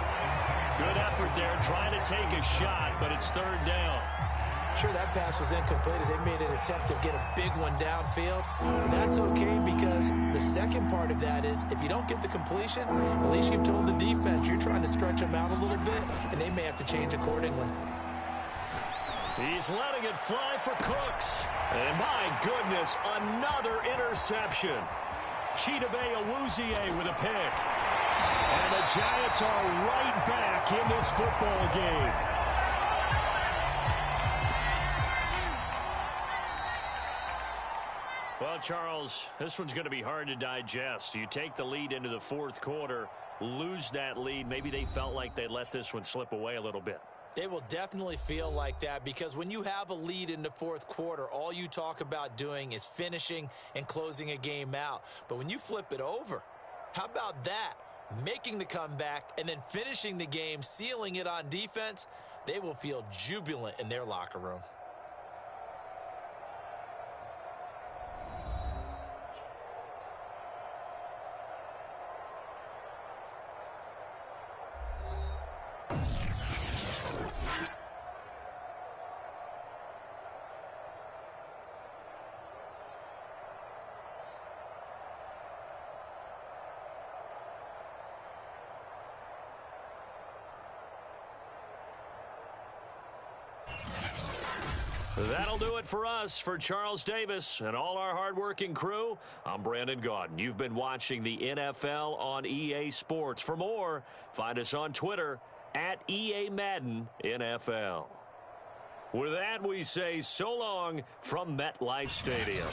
Good effort there trying to take a shot, but it's 3rd down. Sure, that pass was incomplete as they made an attempt to get a big one downfield. But that's okay because the second part of that is if you don't get the completion, at least you've told the defense you're trying to stretch them out a little bit, and they may have to change accordingly. He's letting it fly for Cooks. And my goodness, another interception. Chidobe Awuzie with a pick. And the Giants are right back in this football game. Well, Charles, this one's going to be hard to digest. You take the lead into the 4th quarter, lose that lead. Maybe they felt like they let this one slip away a little bit. They will definitely feel like that because when you have a lead in the 4th quarter, all you talk about doing is finishing and closing a game out. But when you flip it over, how about that? Making the comeback and then finishing the game, sealing it on defense, they will feel jubilant in their locker room. That'll do it for us. For Charles Davis and all our hardworking crew, I'm Brandon Gaudin. You've been watching the NFL on EA Sports. For more, find us on Twitter at EA Madden NFL. With that, we say so long from MetLife Stadium.